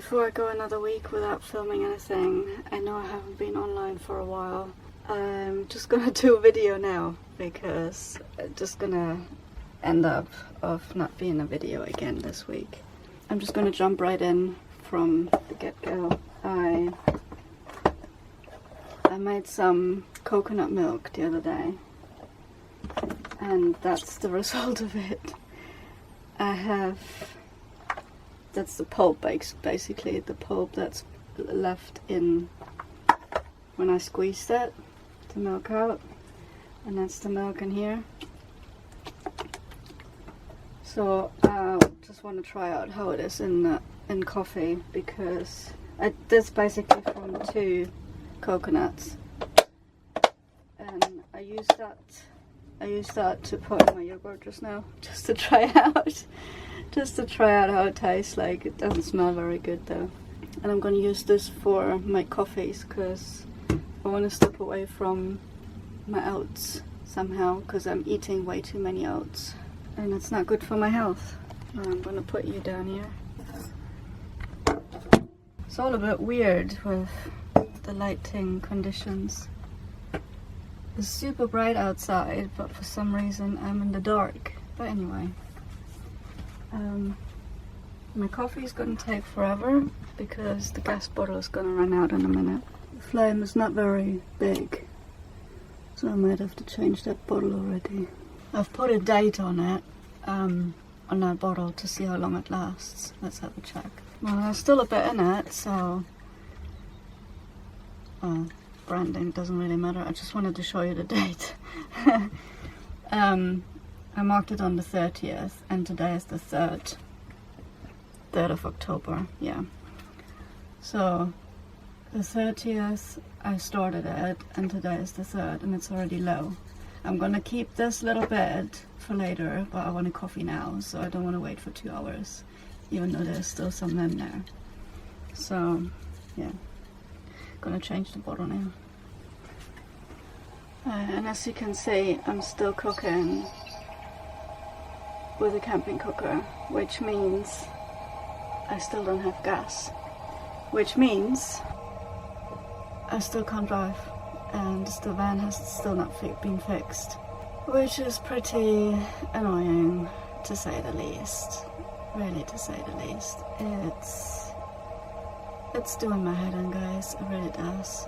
Before I go another week without filming anything, I know I haven't been online for a while. I'm just gonna do a video now because it's just gonna end up of not being a video again this week. I'm just gonna jump right in from the get-go. I made some coconut milk the other day, and that's the result of it. That's the pulp, basically, the pulp that's left in when I squeezed it, the milk out, and that's the milk in here. So I just want to try out how it is in coffee, because this basically from 2 coconuts, and I used that to put in my yogurt just now, just to try out. Just to try out how it tastes like. It doesn't smell very good though. And I'm going to use this for my coffees because I want to step away from my oats somehow, because I'm eating way too many oats and it's not good for my health. I'm going to put you down here. It's all a bit weird with the lighting conditions. It's super bright outside, but for some reason I'm in the dark. But anyway. My coffee is going to take forever because the gas bottle is going to run out in a minute. The flame is not very big, so I might have to change that bottle already. I've put a date on it, on that bottle, to see how long it lasts. Let's have a check. Well, there's still a bit in it, so branding doesn't really matter. I just wanted to show you the date. I marked it on the 30th, and today is the 3rd of October, yeah. So, the 30th I started it, and today is the 3rd, and it's already low. I'm gonna keep this little bit for later, but I want a coffee now, so I don't want to wait for 2 hours, even though there's still some in there. So, yeah. Gonna change the bottle now. And as you can see, I'm still cooking with a camping cooker, which means I still don't have gas, which means I still can't drive, and the van has still not been fixed, which is pretty annoying, to say the least. Really, to say the least. It's doing my head in, guys. It really does.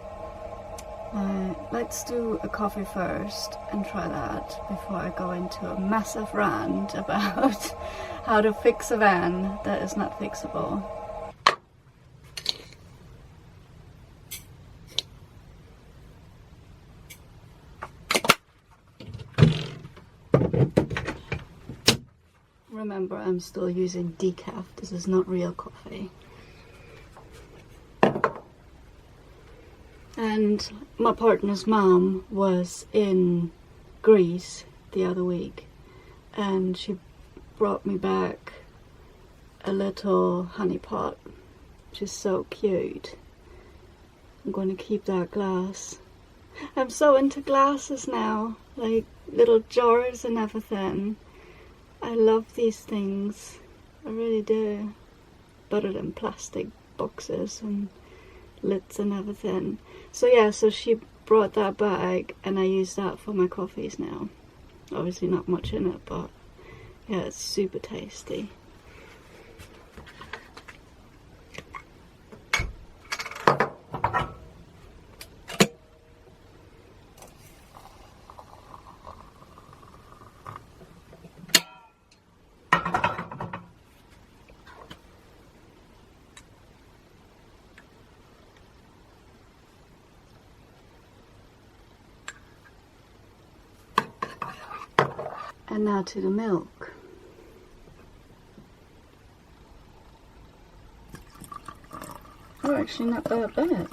Let's do a coffee first and try that before I go into a massive rant about how to fix a van that is not fixable. Remember, I'm still using decaf. This is not real coffee. And my partner's mom was in Greece the other week, and she brought me back a little honey pot, which is so cute. I'm going to keep that glass. I'm so into glasses now, like little jars and everything. I love these things, I really do. Better than plastic boxes and lids and everything. So yeah, so she brought that back, and I use that for my coffees now. Obviously not much in it, but yeah, it's super tasty. And now to the milk. Oh, actually not that bad.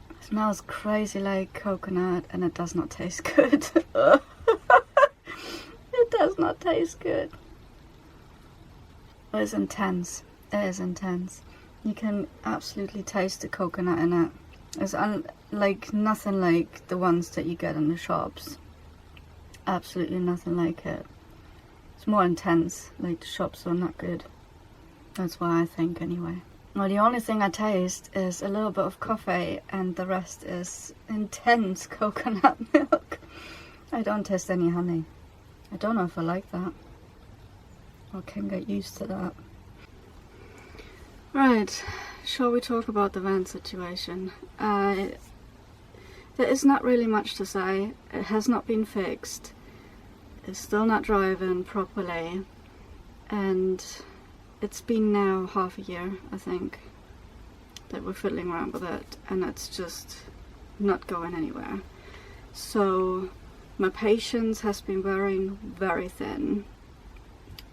It smells crazy like coconut, and it does not taste good. It does not taste good. It is intense. It is intense. You can absolutely taste the coconut in it. It's like nothing like the ones that you get in the shops. absolutely nothing like it. It's more intense, like the shops are not good. That's why I think anyway. Well, the only thing I taste is a little bit of coffee and the rest is intense coconut milk. I don't taste any honey. I don't know if I like that. I can get used to that. Right, shall we talk about the van situation? There is not really much to say. It has not been fixed. It's still not driving properly. And it's been now half a year, I think, that we're fiddling around with it. And it's just not going anywhere. So my patience has been wearing very thin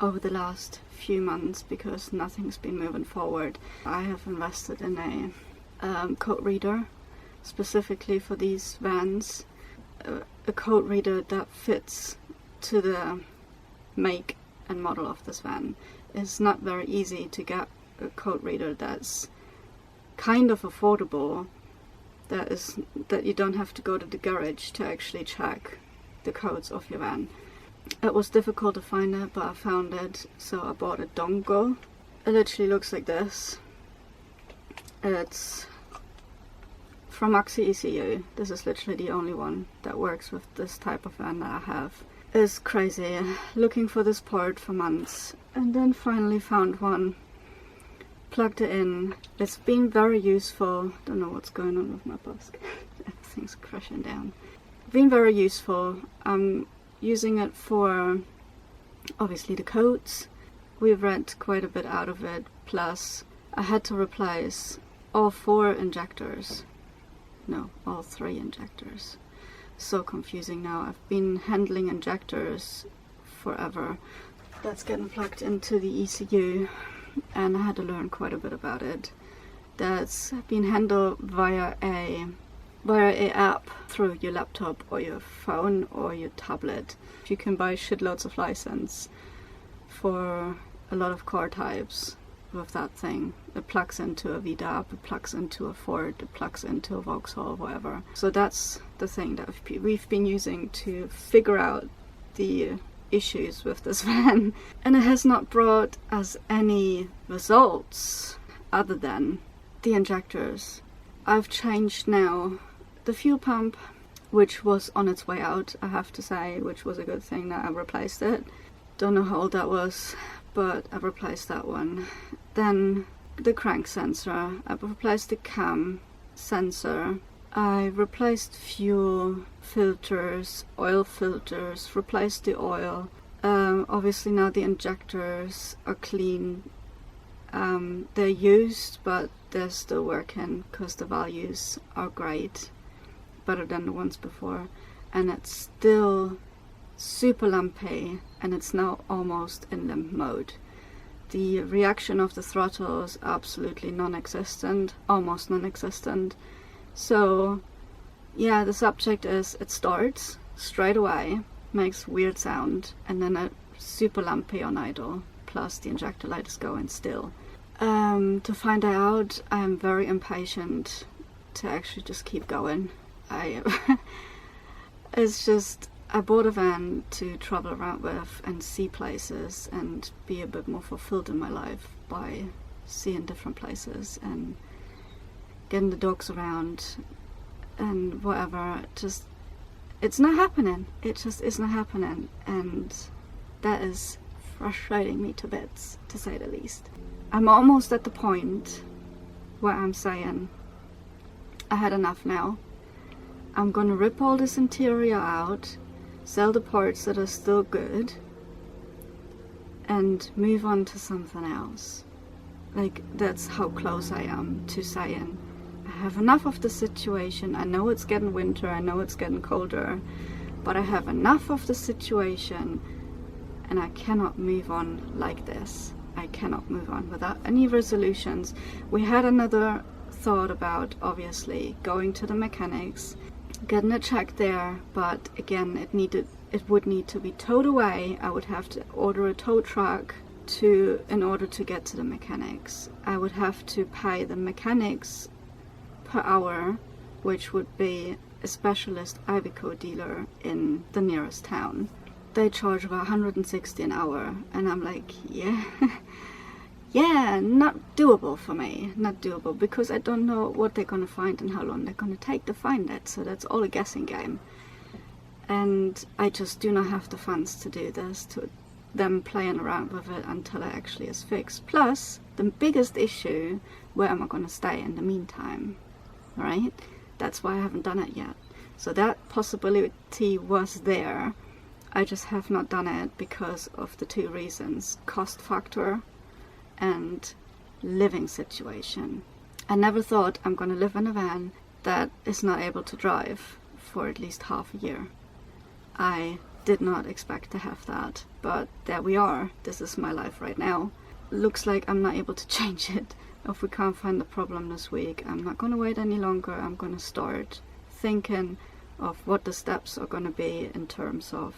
over the last few months because nothing's been moving forward. I have invested in a code reader specifically for these vans, a code reader that fits to the make and model of this van. It's not very easy to get a code reader that's kind of affordable, that you don't have to go to the garage to actually check the codes of your van. It was difficult to find it, but I found it, so I bought a dongle. It literally looks like this. It's from Oxy ECU. This is literally the only one that works with this type of van that I have. It's crazy. Looking for this part for months, and then finally found one. Plugged it in. It's been very useful. Don't know what's going on with my bus. Everything's crashing down. Been very useful. I'm using it for obviously the codes. We've read quite a bit out of it, plus I had to replace all 4 injectors. No, all 3 injectors. So confusing now. I've been handling injectors forever. That's getting plugged into the ECU and I had to learn quite a bit about it. That's been handled via a app through your laptop or your phone or your tablet. You can buy shitloads of license for a lot of car types with that thing. It plugs into a VDAP, it plugs into a Ford, it plugs into a Vauxhall, whatever. So that's the thing that we've been using to figure out the issues with this van. And it has not brought us any results other than the injectors. I've changed now the fuel pump, which was on its way out, I have to say, which was a good thing that I replaced it. Don't know how old that was, but I've replaced that one. Then the crank sensor, I've replaced the cam sensor, I replaced fuel filters, oil filters, replaced the oil. Obviously now the injectors are clean. They're used, but they're still working because the values are great, better than the ones before. And it's still super lumpy, and it's now almost in limp mode. The reaction of the throttle is absolutely non-existent, almost non-existent. So yeah, the subject is it starts straight away, makes weird sound, and then it's super lumpy on idle, plus the injector light is going still. To find out, I'm very impatient to actually just keep going. It's just, I bought a van to travel around with and see places and be a bit more fulfilled in my life by seeing different places and getting the dogs around and whatever. Just, it's not happening. It just is not happening, and that is frustrating me to bits, to say the least. I'm almost at the point where I'm saying I had enough now. I'm gonna rip all this interior out, sell the parts that are still good, and move on to something else. Like, that's how close I am to saying I have enough of the situation. I know it's getting winter, I know it's getting colder, but I have enough of the situation and I cannot move on like this. I cannot move on without any resolutions. We had another thought about, obviously, going to the mechanics, getting it checked there, but again, it would need to be towed away. I would have to order a tow truck in order to get to the mechanics. I would have to pay the mechanics per hour, which would be a specialist Iveco dealer in the nearest town. They charge about 160 an hour, and I'm like, yeah, yeah, not doable for me, not doable, because I don't know what they're gonna find and how long they're gonna take to find it, so that's all a guessing game. And I just do not have the funds to do this, to them playing around with it until it actually is fixed. Plus, the biggest issue, where am I gonna stay in the meantime, right? That's why I haven't done it yet. So that possibility was there. I just have not done it because of the two reasons: cost factor and living situation. I never thought I'm gonna live in a van that is not able to drive for at least half a year. I did not expect to have that, but there we are. This is my life right now. Looks like I'm not able to change it. If we can't find the problem this week, I'm not gonna wait any longer. I'm gonna start thinking of what the steps are gonna be in terms of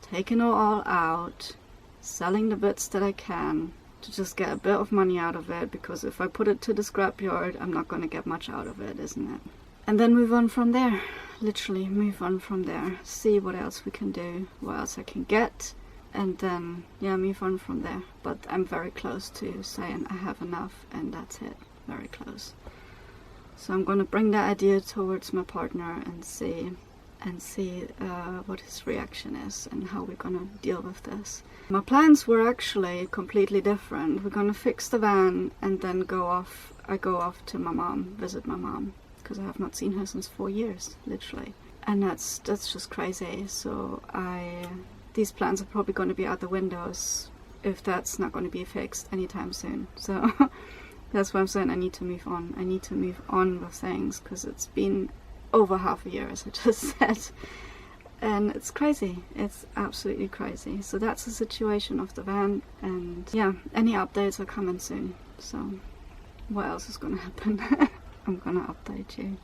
taking it all out, selling the bits that I can to just get a bit of money out of it, because if I put it to the scrapyard, I'm not going to get much out of it, isn't it? And then move on from there. Literally move on from there. See what else we can do, what else I can get, and then, yeah, move on from there. But I'm very close to saying I have enough, and that's it. Very close. So I'm going to bring that idea towards my partner and see what his reaction is and how we're gonna deal with this. My plans were actually completely different. We're gonna fix the van and then I go off to my mom, visit my mom, because I have not seen her since 4 years, literally. And that's just crazy. So these plans are probably going to be out the windows if that's not going to be fixed anytime soon. So that's why I'm saying I need to move on. I need to move on with things, because it's been over half a year, as I just said, and it's crazy. It's absolutely crazy. So that's the situation of the van, and yeah, any updates are coming soon. So what else is gonna happen? I'm gonna update you.